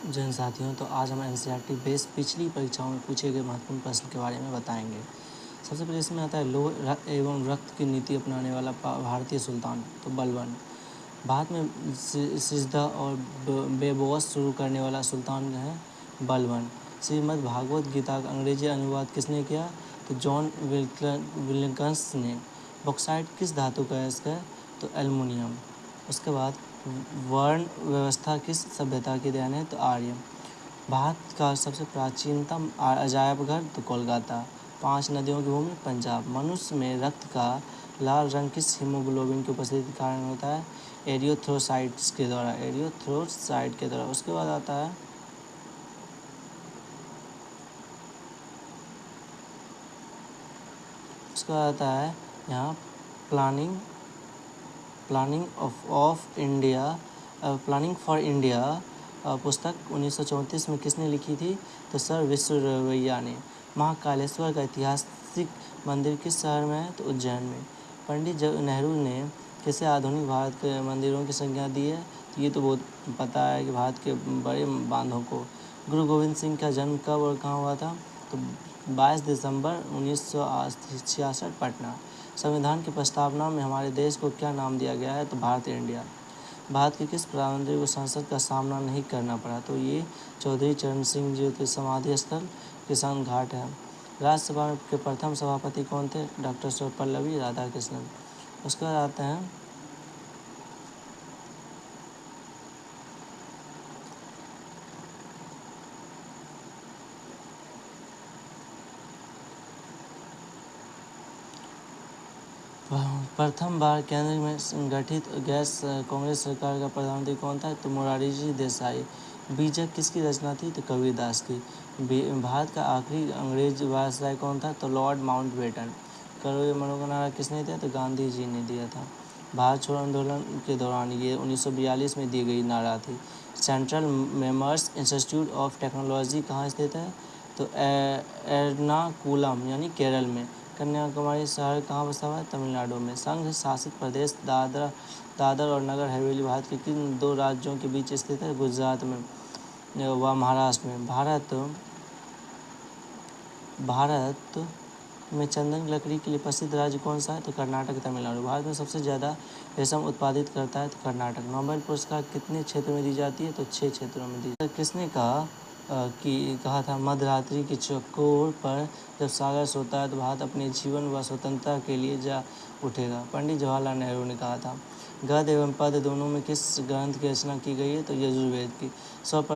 जन साथियों, तो आज हम एनसीईआरटी बेस्ड पिछली परीक्षाओं में पूछे गए महत्वपूर्ण प्रश्न के बारे में बताएंगे। सबसे पहले इसमें आता है लोह एवं रक्त की नीति अपनाने वाला भारतीय सुल्तान, तो बलबन। भारत में सिजदा और बेबस शुरू करने वाला सुल्तान है बलबन। श्रीमद् भागवत गीता का अंग्रेजी अनुवाद किसने किया, तो जॉन विल्किंस ने। बॉक्साइट किस धातु का है, तो एल्युमिनियम। उसके बाद वर्ण व्यवस्था किस सभ्यता की देन है, तो आर्य। भारत का सबसे प्राचीनतम अजायब घर, तो कोलकाता। 5 नदियों की भूमि, पंजाब। मनुष्य में रक्त का लाल रंग किस हीमोग्लोबिन की उपस्थिति के कारण होता है, एरिथ्रोसाइट्स के द्वारा, एरिथ्रोसाइट के द्वारा। उसके बाद आता है यहाँ प्लानिंग फॉर इंडिया पुस्तक 1934 में किसने लिखी थी, तो सर विश्वेश्वरैया ने। महाकालेश्वर का ऐतिहासिक मंदिर किस शहर में है, तो उज्जैन में। पंडित नेहरू ने किसे आधुनिक भारत के मंदिरों की संज्ञा दी है, तो ये तो बहुत पता है कि भारत के बड़े बांधों को। गुरु गोविंद सिंह का जन्म कब और कहाँ हुआ था, तो 22 दिसंबर 1966, पटना। संविधान की प्रस्तावना में हमारे देश को क्या नाम दिया गया है, तो भारत इंडिया। भारत के किस प्रधानमंत्री को संसद का सामना नहीं करना पड़ा, तो ये चौधरी चरण सिंह जी के समाधि स्थल किसान घाट है। राज्यसभा के प्रथम सभापति कौन थे, डॉक्टर सर्वपल्लवी राधाकृष्णन। उसके बाद आते हैं प्रथम बार केंद्र में संगठित गैस कांग्रेस सरकार का प्रधानमंत्री कौन था, तो मोरारजी देसाई। बीजक किसकी रचना थी, तो कबीरदास की। भारत का आखिरी अंग्रेज वायसराय कौन था, तो लॉर्ड माउंटबेटन। करो ये मनो का नारा किसने दिया, तो गांधी जी ने दिया था। भारत छोड़ो आंदोलन के दौरान ये 1942 में दी गई नारा थी। सेंट्रल मेमर्स इंस्टीट्यूट ऑफ टेक्नोलॉजी कहाँ स्थित है, तो एर्नाकुलम यानी केरल में। कन्याकुमारी शहर कहाँ बसा हुआ है, तमिलनाडु में। संघ शासित प्रदेश दादर और नगर हवेली भारत के किन 2 राज्यों के बीच स्थित है, गुजरात में व महाराष्ट्र में। भारत में चंदन लकड़ी के लिए प्रसिद्ध राज्य कौन सा है, तो कर्नाटक, तमिलनाडु। भारत में सबसे ज़्यादा रेशम उत्पादित करता है, तो कर्नाटक। नोबेल पुरस्कार कितने क्षेत्रों में दी जाती है, तो 6 क्षेत्रों में दी जाती है। किसने कहा था मध्यरात्रि की चौकोर पर जब सागर सोता है तो भारत अपने जीवन व स्वतंत्रता के लिए जा उठेगा, पंडित जवाहरलाल नेहरू ने कहा था। गद्य एवं पद्य दोनों में किस ग्रंथ की रचना की गई है, तो यजुर्वेद की।